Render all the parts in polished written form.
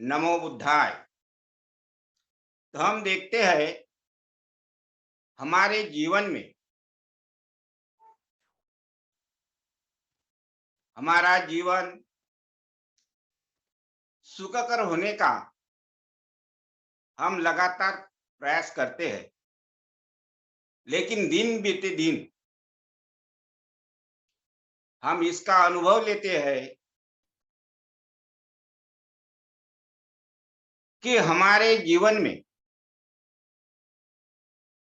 नमो बुद्धाय। तो हम देखते हैं हमारे जीवन में हमारा जीवन सुखकर होने का हम लगातार प्रयास करते हैं, लेकिन दिन बीते दिन हम इसका अनुभव लेते हैं कि हमारे जीवन में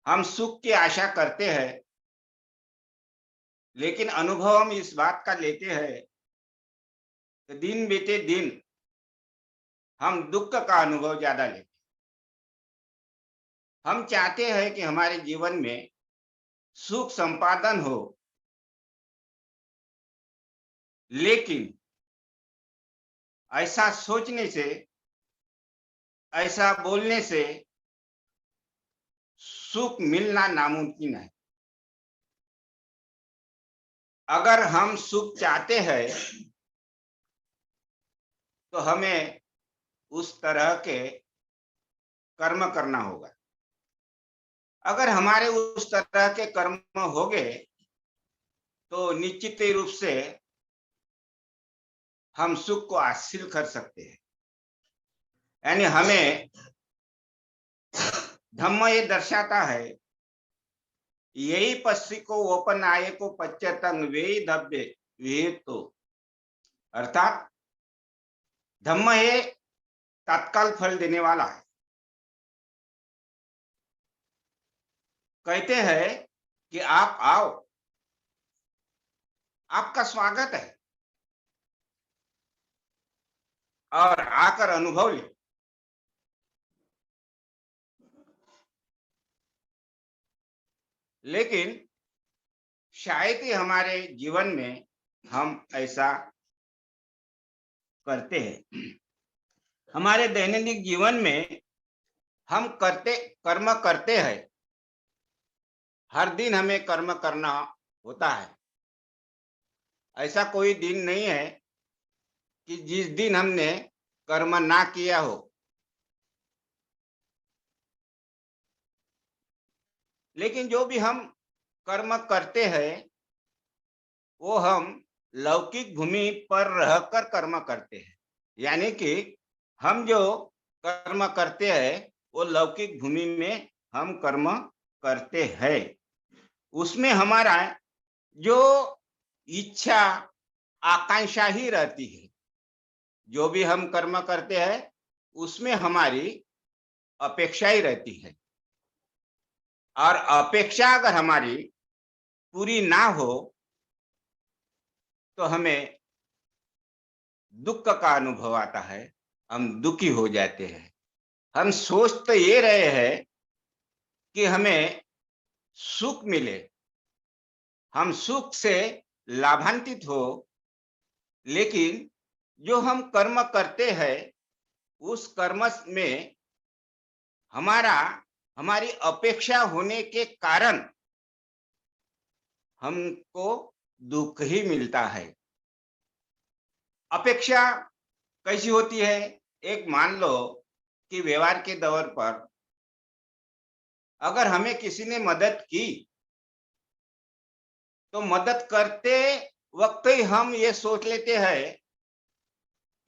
हम सुख की आशा करते हैं, लेकिन अनुभव हम इस बात का लेते हैं कि दिन बीते दिन हम दुख का अनुभव ज्यादा लेते हैं। हम चाहते हैं कि हमारे जीवन में सुख संपादन हो, लेकिन ऐसा सोचने से, ऐसा बोलने से सुख मिलना नामुमकिन है। अगर हम सुख चाहते हैं तो हमें उस तरह के कर्म करना होगा। अगर हमारे उस तरह के कर्म हो गए तो निश्चित रूप से हम सुख को हासिल कर सकते हैं। यानी हमें धम्म ये दर्शाता है, यही पश्चिम को ओपन आये को पच्चतंग वे धब्बे वे तो, अर्थात धम्म ये तत्काल फल देने वाला है। कहते हैं कि आप आओ, आपका स्वागत है और आकर अनुभव ले। लेकिन शायद ही हमारे जीवन में हम ऐसा करते हैं। हमारे दैनिक जीवन में हम कर्म करते हैं। हर दिन हमें कर्म करना होता है। ऐसा कोई दिन नहीं है कि जिस दिन हमने कर्म ना किया हो। लेकिन जो भी हम कर्म करते हैं वो हम लौकिक भूमि पर रहकर कर्म करते हैं। यानी कि हम जो कर्म करते हैं वो लौकिक भूमि में हम कर्म करते हैं। उसमें हमारा जो इच्छा आकांक्षा ही रहती है। जो भी हम कर्म करते हैं उसमें हमारी अपेक्षा ही रहती है, और अपेक्षा अगर हमारी पूरी ना हो तो हमें दुख का अनुभव आता है, हम दुखी हो जाते हैं। हम सोच तो ये रहे हैं कि हमें सुख मिले, हम सुख से लाभान्वित हो, लेकिन जो हम कर्म करते हैं उस कर्म में हमारा हमारी अपेक्षा होने के कारण हमको दुख ही मिलता है। अपेक्षा कैसी होती है? एक मान लो कि व्यवहार के दौर पर अगर हमें किसी ने मदद की तो मदद करते वक्त ही हम ये सोच लेते हैं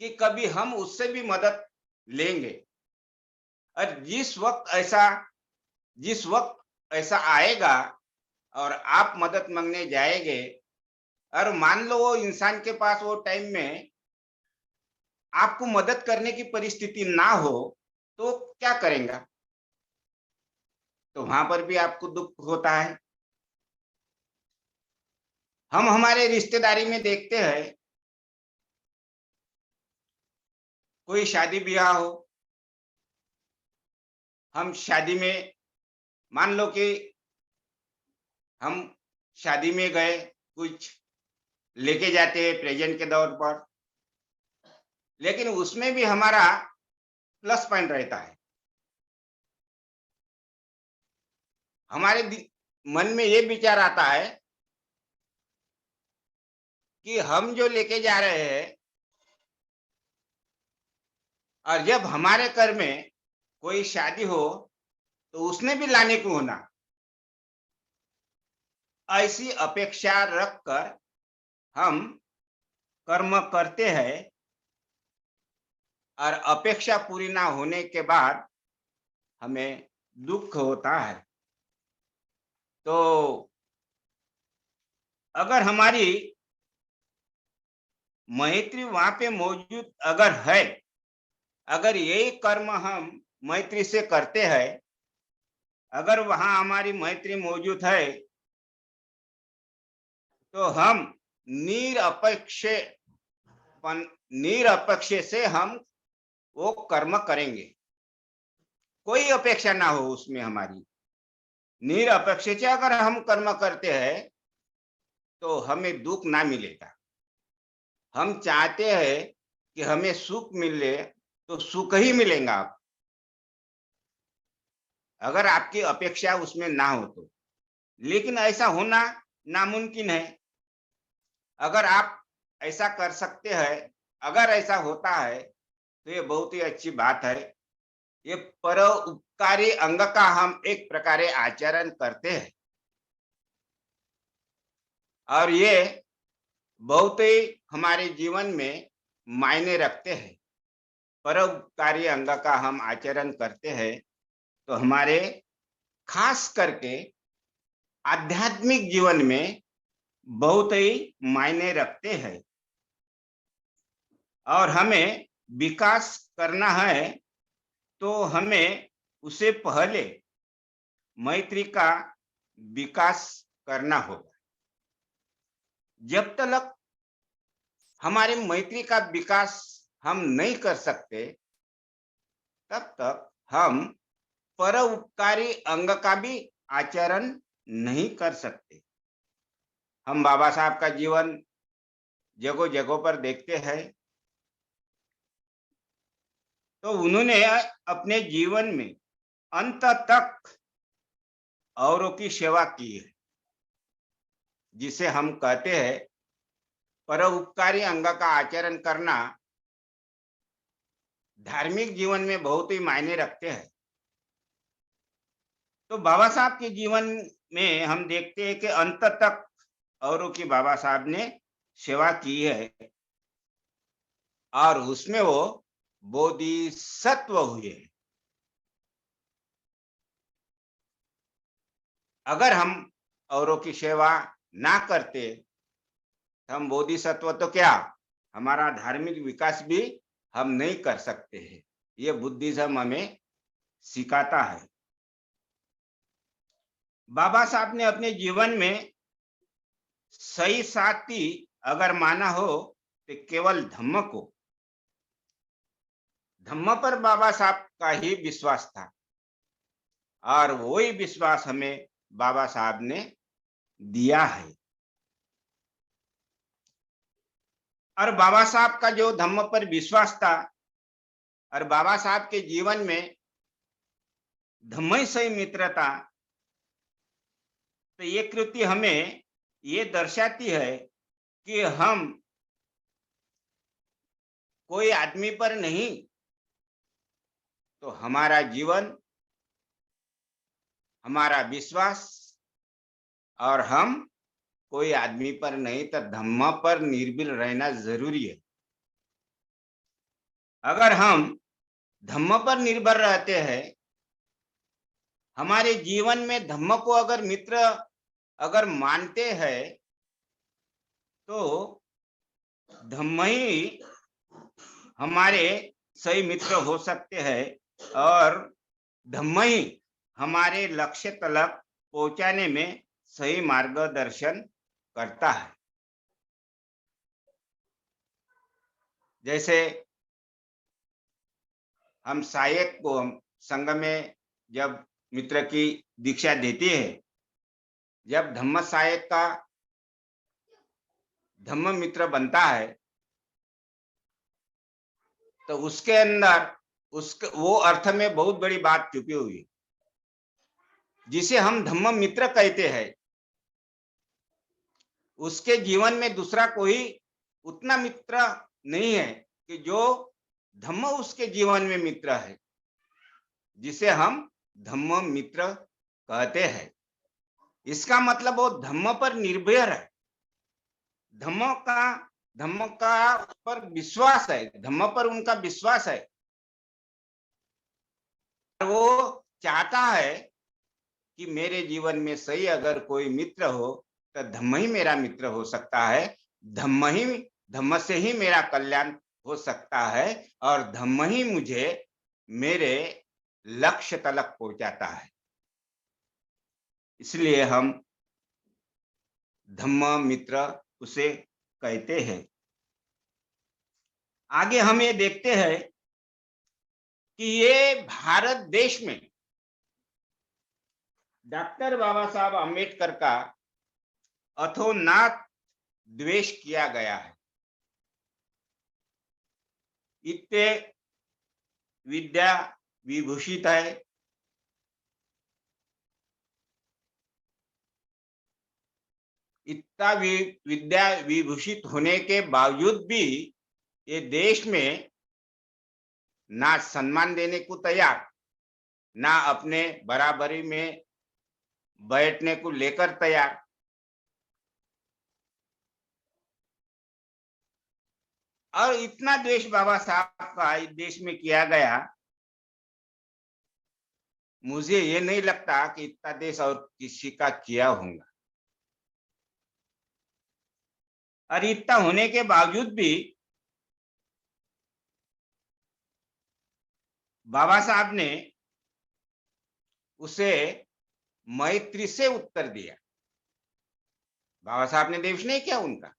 कि कभी हम उससे भी मदद लेंगे। और जिस वक्त ऐसा आएगा और आप मदद मांगने जाएंगे और मान लो वो इंसान के पास वो टाइम में आपको मदद करने की परिस्थिति ना हो तो क्या करेंगे? तो वहां पर भी आपको दुख होता है। हम हमारे रिश्तेदारी में देखते हैं, कोई शादी ब्याह हो, हम शादी में मान लो कि हम शादी में गए, कुछ लेके जाते हैं प्रेजेंट के तौर पर, लेकिन उसमें भी हमारा प्लस पॉइंट रहता है। हमारे मन में ये विचार आता है कि हम जो लेके जा रहे हैं और जब हमारे घर में कोई शादी हो तो उसमें भी लाने को होना, ऐसी अपेक्षा रखकर हम कर्म करते हैं और अपेक्षा पूरी ना होने के बाद हमें दुख होता है। तो अगर हमारी मैत्री वहां पे मौजूद अगर है, अगर यही कर्म हम मैत्री से करते हैं, अगर वहां हमारी मैत्री मौजूद है, तो हम निरपेक्ष निरपेक्ष से हम वो कर्म करेंगे, कोई अपेक्षा ना हो उसमें हमारी। निरपेक्ष से अगर हम कर्म करते हैं तो हमें दुख ना मिलेगा। हम चाहते हैं कि हमें सुख मिले तो सुख ही मिलेगा, अगर आपकी अपेक्षा उसमें ना हो तो। लेकिन ऐसा होना नामुमकिन है। अगर आप ऐसा कर सकते हैं, अगर ऐसा होता है तो ये बहुत ही अच्छी बात है। ये परोपकारी अंग का हम एक प्रकार आचरण करते हैं और ये बहुत ही हमारे जीवन में मायने रखते हैं। परोपकारी अंग का हम आचरण करते हैं तो हमारे खास करके आध्यात्मिक जीवन में बहुत ही मायने रखते हैं। और हमें विकास करना है तो हमें उससे पहले मैत्री का विकास करना होगा। जब तक हमारी मैत्री का विकास हम नहीं कर सकते, तब तक हम परोपकारी अंग का भी आचरण नहीं कर सकते। हम बाबा साहब का जीवन जगह जगह पर देखते हैं, तो उन्होंने अपने जीवन में अंत तक औरों की सेवा की है, जिसे हम कहते हैं परोपकारी अंग का आचरण करना धार्मिक जीवन में बहुत ही मायने रखते हैं। तो बाबा साहब के जीवन में हम देखते हैं कि अंत तक औरों की बाबा साहब ने सेवा की है और उसमें वो बोधिसत्व हुए। अगर हम औरों की सेवा ना करते, हम बोधिसत्व तो क्या, हमारा धार्मिक विकास भी हम नहीं कर सकते हैं। ये बुद्धिज्म हमें सिखाता है। बाबा साहब ने अपने जीवन में सही साथी अगर माना हो तो केवल धम्म को। धम्म पर बाबा साहब का ही विश्वास था और वही विश्वास हमें बाबा साहब ने दिया है। और बाबा साहब का जो धम्म पर विश्वास था और बाबा साहब के जीवन में धम्म ही सही मित्र था, तो ये कृति हमें ये दर्शाती है कि हम कोई आदमी पर नहीं, तो हमारा जीवन, हमारा विश्वास, और हम कोई आदमी पर नहीं तो धम्म पर निर्भर रहना जरूरी है। अगर हम धम्म पर निर्भर रहते हैं, हमारे जीवन में धम्म को अगर मित्र अगर मानते हैं, तो धम्म ही हमारे सही मित्र हो सकते हैं और धम्म ही हमारे लक्ष्य तक पहुंचाने में सही मार्गदर्शन करता है। जैसे हम सहायक को हम संघ में जब मित्र की दीक्षा देती है, जब धम्म सहायक का धम्म मित्र बनता है, तो उसके अंदर उसके वो अर्थ में बहुत बड़ी बात छुपी हुई है, जिसे हम धम्म मित्र कहते हैं। उसके जीवन में दूसरा कोई उतना मित्र नहीं है कि जो धम्म उसके जीवन में मित्र है, जिसे हम धम्म मित्र कहते हैं। इसका मतलब वो धम्म पर निर्भर है, धम्म का धम्म का पर विश्वास है, धम्म पर उनका विश्वास है। वो चाहता है कि मेरे जीवन में सही अगर कोई मित्र हो तो धम्म ही मेरा मित्र हो सकता है, धम्म से ही मेरा कल्याण हो सकता है, और धम्म ही मुझे मेरे लक्ष्य तक पहुंचाता है। इसलिए हम धम्म मित्र उसे कहते हैं। आगे हम ये देखते हैं कि ये भारत देश में डॉक्टर बाबा साहब अम्बेडकर का अथोनात द्वेष किया गया है। इतने विद्या विभूषित है, इतना विद्या विभूषित होने के बावजूद भी ये देश में ना सम्मान देने को तैयार, ना अपने बराबरी में बैठने को लेकर तैयार। और इतना द्वेष बाबा साहब का इस देश में किया गया, मुझे ये नहीं लगता कि इतना देश और किसी का किया होगा। और इतना होने के बावजूद भी बाबा साहब ने उसे मैत्री से उत्तर दिया। बाबा साहब ने द्वेष नहीं किया उनका,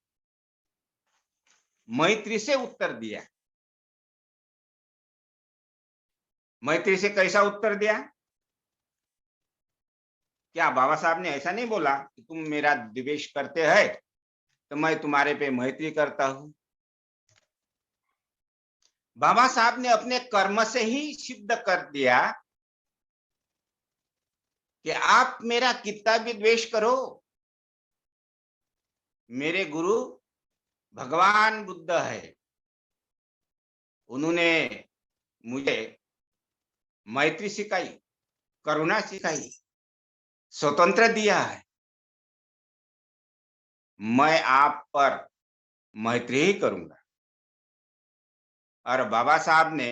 मैत्री से उत्तर दिया। मैत्री से कैसा उत्तर दिया? क्या बाबा साहब ने ऐसा नहीं बोला कि तुम मेरा द्वेष करते हैं तो मैं तुम्हारे पे मैत्री करता हूं? बाबा साहब ने अपने कर्म से ही सिद्ध कर दिया कि आप मेरा कितना भी द्वेष करो, मेरे गुरु भगवान बुद्ध है, उन्होंने मुझे मैत्री सिखाई, करुणा सिखाई, स्वतंत्र दिया है, मैं आप पर मैत्री ही करूंगा। और बाबा साहब ने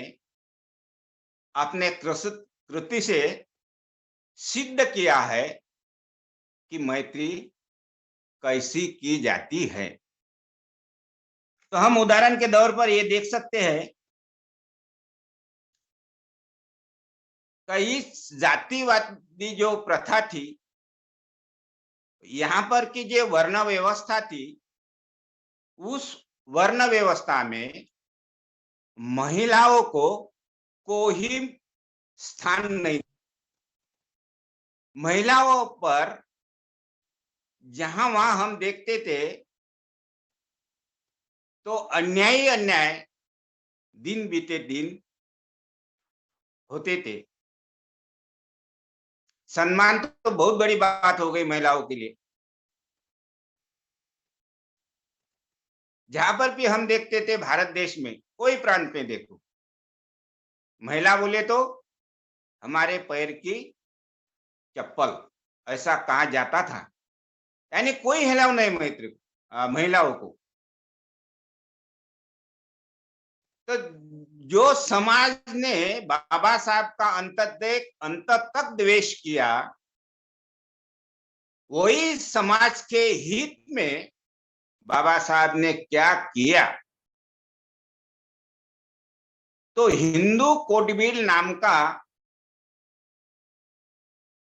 अपने कृति से सिद्ध किया है कि मैत्री कैसी की जाती है। तो हम उदाहरण के तौर पर ये देख सकते हैं कि इस जातिवादी जो प्रथा थी, यहाँ पर की जो वर्ण व्यवस्था थी, उस वर्ण व्यवस्था में महिलाओं को कोई स्थान नहीं। महिलाओं पर जहां वहां हम देखते थे तो अन्याय ही अन्याय दिन बीते दिन होते थे। सम्मान तो बहुत बड़ी बात हो गई महिलाओं के लिए। जहां पर भी हम देखते थे भारत देश में, कोई प्रांत में देखो, महिला बोले तो हमारे पैर की चप्पल, ऐसा कहा जाता था। यानी कोई हिलाव नहीं महिलाओं को। तो जो समाज ने बाबा साहब का अंत तक द्वेष किया, वही समाज के हित में बाबा साहब ने क्या किया? तो हिंदू कोड बिल नाम का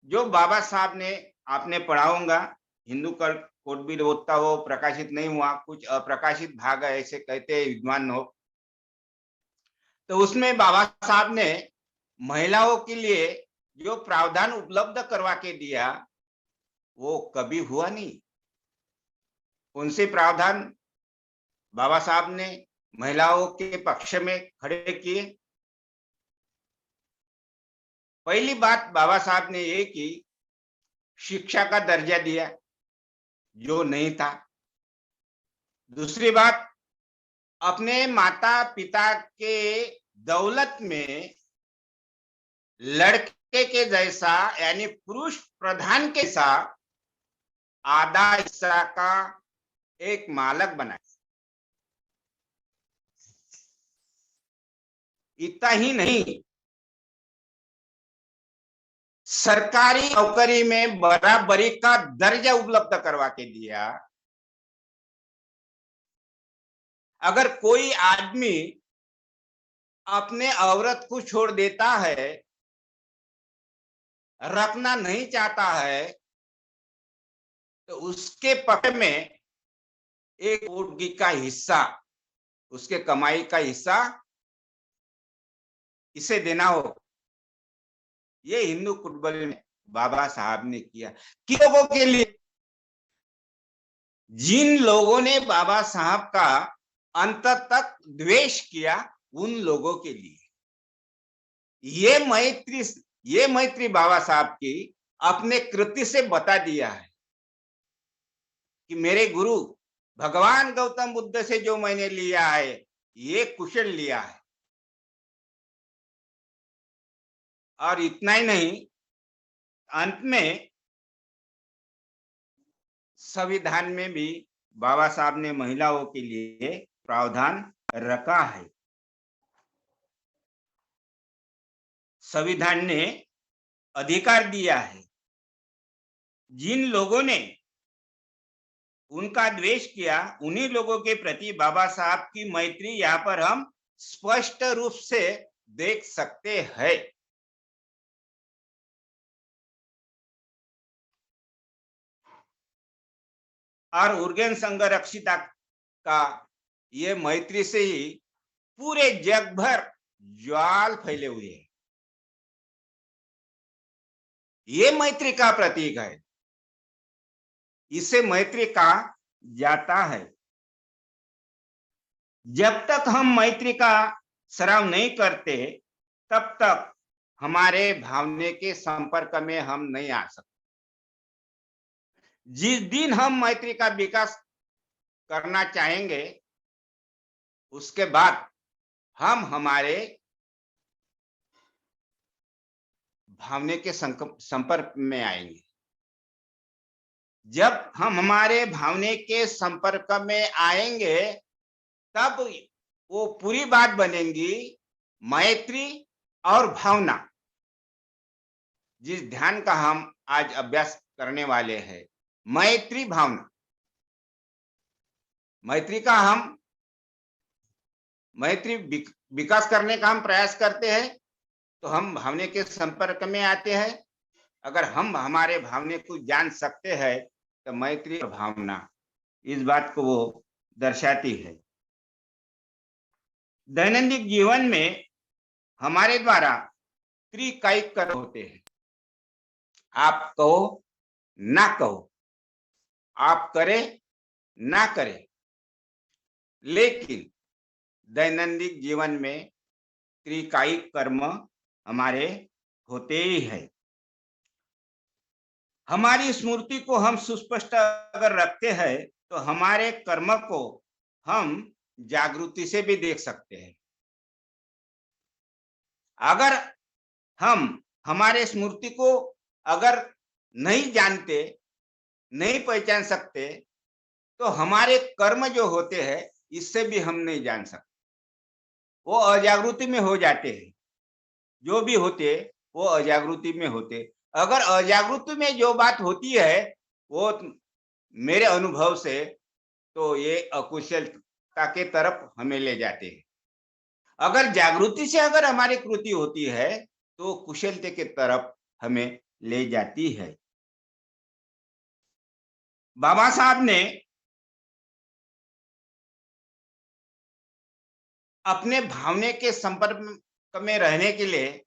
जो बाबा साहब ने, आपने पढ़ा होगा, हिंदू कोड बिल होता वो प्रकाशित नहीं हुआ, कुछ अप्रकाशित भाग है ऐसे कहते हैं विद्वान हो। तो उसमें बाबा साहब ने महिलाओं के लिए जो प्रावधान उपलब्ध करवा के दिया वो कभी हुआ नहीं। कौन से प्रावधान बाबा साहब ने महिलाओं के पक्ष में खड़े किए? पहली बात बाबा साहब ने ये की, शिक्षा का दर्जा दिया जो नहीं था। दूसरी बात, अपने माता पिता के दौलत में लड़के के जैसा यानी पुरुष प्रधान के सा आधा हिस्सा का एक मालक बनाए। इतना ही नहीं, सरकारी नौकरी में बराबरी का दर्जा उपलब्ध करवा के दिया। अगर कोई आदमी अपने औरत को छोड़ देता है, रखना नहीं चाहता है, तो उसके पक्ष में एक कोटगी का हिस्सा, उसके कमाई का हिस्सा इसे देना हो। ये हिंदू कुटुंब में बाबा साहब ने किया। किन लोगों के लिए? जिन लोगों ने बाबा साहब का अंत तक द्वेष किया, उन लोगों के लिए ये मैत्री बाबा साहब की अपने कृति से बता दिया है कि मेरे गुरु भगवान गौतम बुद्ध से जो मैंने लिया है, ये कुशल लिया है। और इतना ही नहीं, अंत में संविधान में भी बाबा साहब ने महिलाओं के लिए प्रावधान रखा है। संविधान ने अधिकार दिया है। जिन लोगों ने उनका द्वेष किया, उन्हीं लोगों के प्रति बाबा साहब की मैत्री यहाँ पर हम स्पष्ट रूप से देख सकते हैं। और उर्गेन संघ रक्षिता का ये मैत्री से ही पूरे जग भर ज्वाल फैले हुए हैं। ये मैत्री का प्रतीक है। इसे मैत्री कहा जाता है। जब तक हम मैत्री का श्रवण नहीं करते, तब तक हमारे भावने के संपर्क में हम नहीं आ सकते। जिस दिन हम मैत्री का विकास करना चाहेंगे, उसके बाद हम हमारे भावने के संपर्क में आएंगे। जब हम हमारे भावने के संपर्क में आएंगे, तब वो पूरी बात बनेगी मैत्री और भावना। जिस ध्यान का हम आज अभ्यास करने वाले हैं, मैत्री भावना। मैत्री विकास करने का हम प्रयास करते हैं, तो हम भावने के संपर्क में आते हैं। अगर हम हमारे भावने को जान सकते हैं, तो मैत्री और भावना इस बात को वो दर्शाती है। दैनंदिन जीवन में हमारे द्वारा त्रिकायिक कर्म होते हैं। आप कहो ना कहो, आप करें ना करें, लेकिन दैनंदिन जीवन में त्रिकायिक कर्म हमारे होते ही है। हमारी स्मृति को हम सुस्पष्ट अगर रखते हैं, तो हमारे कर्म को हम जागृति से भी देख सकते हैं। अगर हम हमारे स्मृति को अगर नहीं जानते, नहीं पहचान सकते, तो हमारे कर्म जो होते हैं, इससे भी हम नहीं जान सकते। वो अजागृति में हो जाते हैं। जो भी होते वो अजागृति में होते। अगर अजागृति में जो बात होती है, वो मेरे अनुभव से तो ये अकुशलता के तरफ हमें ले जाते हैं। अगर जागृति से अगर हमारी कृति होती है, तो कुशलता के तरफ हमें ले जाती है। बाबा साहब ने अपने भावने के संपर्क में रहने के लिए,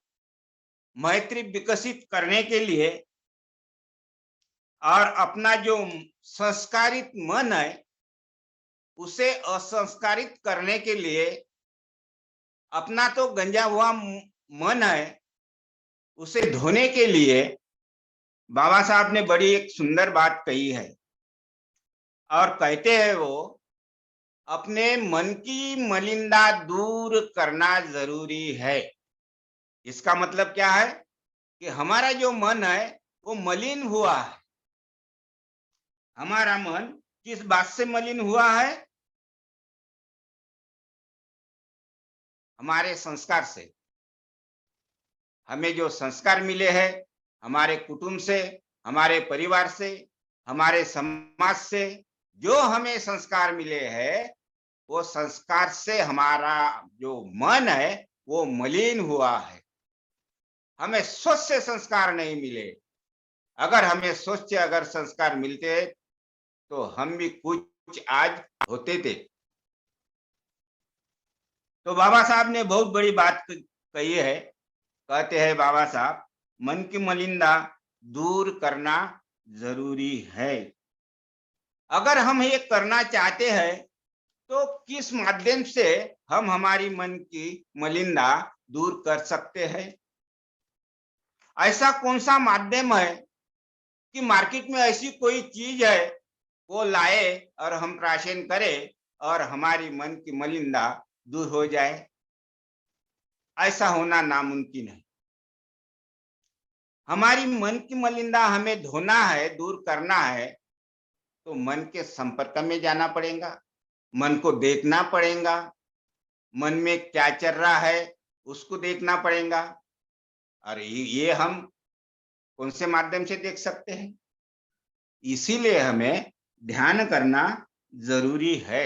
मैत्री विकसित करने के लिए और अपना जो संस्कारित मन है, उसे असंस्कारित करने के लिए, अपना तो गंजा हुआ मन है, उसे धोने के लिए बाबा साहब ने बड़ी एक सुंदर बात कही है। और कहते हैं वो अपने मन की मलिनता दूर करना जरूरी है। इसका मतलब क्या है कि हमारा जो मन है वो मलिन हुआ है। हमारा मन किस बात से मलिन हुआ है? हमारे संस्कार से। हमें जो संस्कार मिले हैं हमारे कुटुंब से, हमारे परिवार से, हमारे समाज से, जो हमें संस्कार मिले हैं वो संस्कार से हमारा जो मन है वो मलिन हुआ है। हमें स्वच्छ संस्कार नहीं मिले। अगर हमें स्वच्छ अगर संस्कार मिलते तो हम भी कुछ आज होते थे। तो बाबा साहब ने बहुत बड़ी बात कही है। कहते हैं बाबा साहब, मन की मलिनता दूर करना जरूरी है। अगर हम ये करना चाहते हैं तो किस माध्यम से हम हमारी मन की मलिनता दूर कर सकते हैं? ऐसा कौन सा माध्यम है कि मार्केट में ऐसी कोई चीज है वो लाए और हम प्राशन करें और हमारी मन की मलिनता दूर हो जाए? ऐसा होना नामुमकिन है। हमारी मन की मलिनता हमें धोना है, दूर करना है, तो मन के संपर्क में जाना पड़ेगा, मन को देखना पड़ेगा, मन में क्या चल रहा है उसको देखना पड़ेगा। और ये हम कौन से माध्यम से देख सकते हैं? इसीलिए हमें ध्यान करना जरूरी है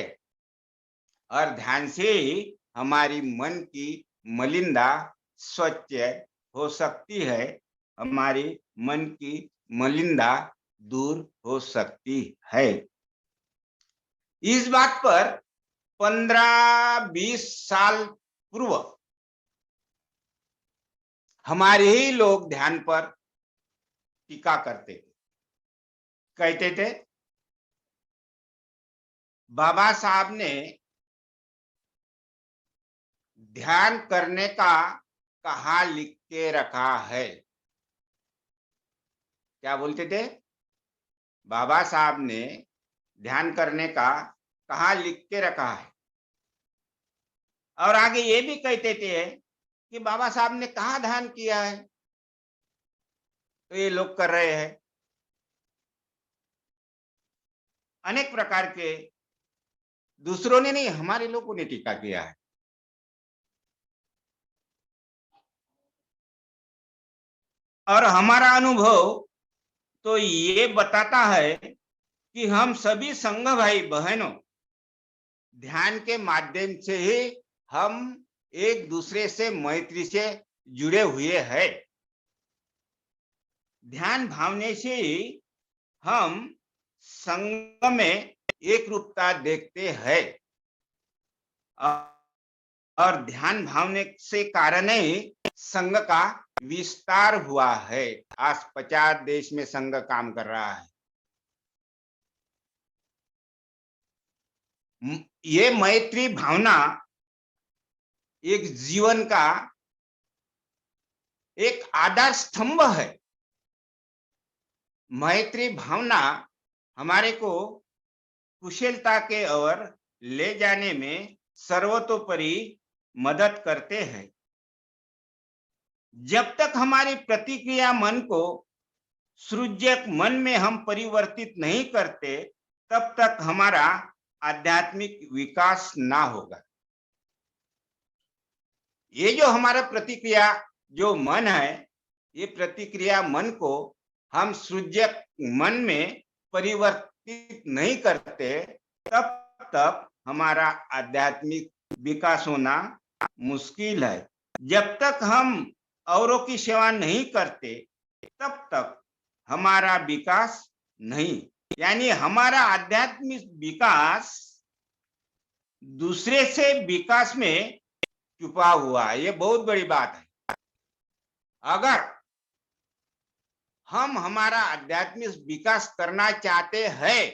और ध्यान से ही हमारी मन की मलिनता स्वच्छ हो सकती है, हमारी मन की मलिनता दूर हो सकती है। इस बात पर 15-20 साल पूर्व हमारे ही लोग ध्यान पर टीका करते थे। कहते थे बाबा साहब ने ध्यान करने का कहाँ लिख के रखा है? क्या बोलते थे? बाबा साहब ने ध्यान करने का कहाँ लिख के रखा है? और आगे ये भी कहते थे कि बाबा साहब ने कहाँ ध्यान किया है, तो ये लोग कर रहे हैं। अनेक प्रकार के दूसरों ने नहीं, हमारे लोगों ने टीका किया है। और हमारा अनुभव तो ये बताता है कि हम सभी संघ भाई बहनों ध्यान के माध्यम से ही हम एक दूसरे से मैत्री से जुड़े हुए हैं। ध्यान भावने से ही हम संघ में एक रूपता देखते हैं और ध्यान भावने से कारण ही संघ का विस्तार हुआ है। आज 50 देश में संघ काम कर रहा है। ये मैत्री भावना एक जीवन का एक आधार स्तंभ है। मैत्री भावना हमारे को कुशलता के ओर ले जाने में सर्वतोपरि मदद करते हैं। जब तक हमारी प्रतिक्रिया मन को सृजक मन में हम परिवर्तित नहीं करते तब तक हमारा आध्यात्मिक विकास ना होगा। ये जो हमारा प्रतिक्रिया जो मन है, ये प्रतिक्रिया मन को हम सृजक मन में परिवर्तित नहीं करते तब तक हमारा आध्यात्मिक विकास होना मुश्किल है। जब तक हम औरों की सेवा नहीं करते तब तक हमारा विकास नहीं, यानी हमारा आध्यात्मिक विकास दूसरे से विकास में छुपा हुआ है। ये बहुत बड़ी बात है। अगर हम हमारा आध्यात्मिक विकास करना चाहते हैं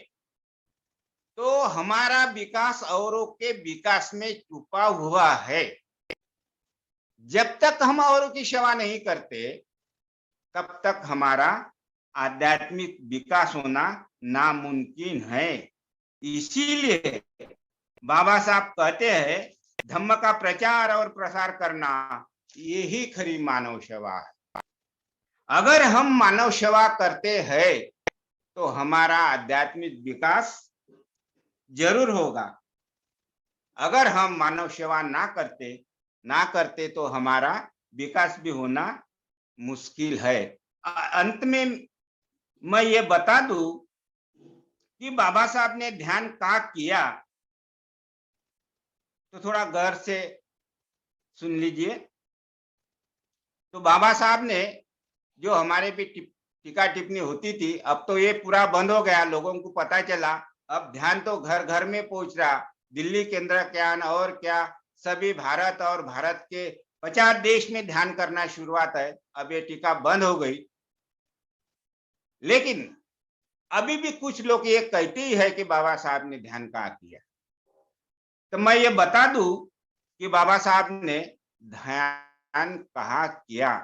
तो हमारा विकास औरों के विकास में छुपा हुआ है। जब तक हम औरों की सेवा नहीं करते तब तक हमारा आध्यात्मिक विकास होना नामुमकिन है। इसीलिए बाबा साहब कहते हैं धम्म का प्रचार और प्रसार करना यही खरी मानव सेवा है। अगर हम मानव सेवा करते हैं तो हमारा आध्यात्मिक विकास जरूर होगा। अगर हम मानव सेवा ना करते तो हमारा विकास भी होना मुश्किल है। अंत में मैं ये बता दूं कि बाबा साहब ने ध्यान कहाँ किया, तो थोड़ा गौर से सुन लीजिए। तो बाबा साहब ने जो हमारे पे टीका टिप्पणी होती थी, अब तो ये पूरा बंद हो गया, लोगों को पता चला। अब ध्यान तो घर घर में पहुंच रहा, दिल्ली केंद्र ज्ञान और क्या सभी भारत और भारत के 50 देश में ध्यान करना शुरुआत है। अब ये टीका बंद हो गई, लेकिन अभी भी कुछ लोग ये कहते ही है कि बाबा साहब ने ध्यान कहाँ किया। तो मैं ये बता दूं कि बाबा साहब ने ध्यान कहाँ किया,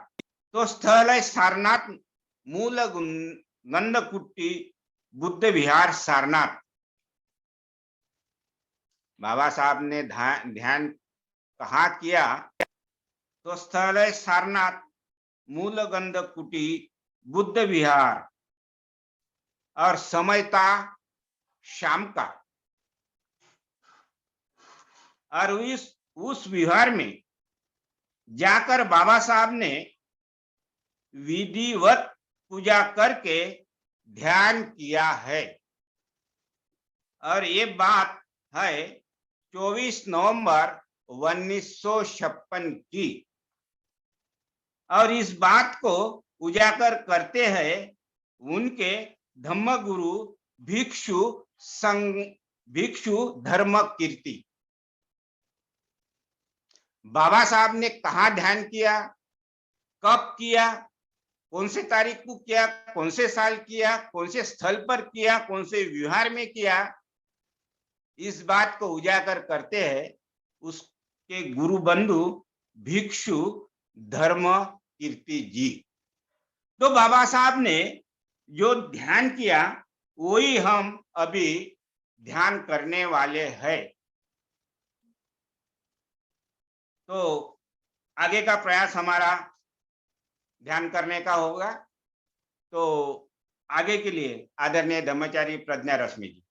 तो स्थल है सारनाथ, मूल गंधकुटी बुद्ध विहार सारनाथ। बाबा साहब ने ध्यान कहाँ किया, तो स्थल है सारनाथ, मूल गंधकुटी बुद्ध विहार, और समय था शाम का। और उस विहार में जाकर बाबा साहब ने विधिवत पूजा करके ध्यान किया है। और ये बात है 24 नवंबर 1956 की। और इस बात को उजागर करते हैं उनके धम्मगुरु भिक्षु धर्म कीर्ति। बाबा साहब ने कहाँ ध्यान किया, कब किया, कौन से तारीख को किया, कौन से साल किया, कौन से स्थल पर किया, कौन से विहार में किया, इस बात को उजागर करते हैं उसके गुरु बंधु भिक्षु धर्म कीर्ति जी। तो बाबा साहब ने जो ध्यान किया वही हम अभी ध्यान करने वाले हैं। तो आगे का प्रयास हमारा ध्यान करने का होगा। तो आगे के लिए आदरणीय धम्मचारी प्रज्ञा रश्मि जी।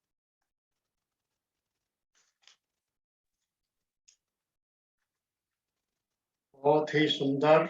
बहुत ही सुंदर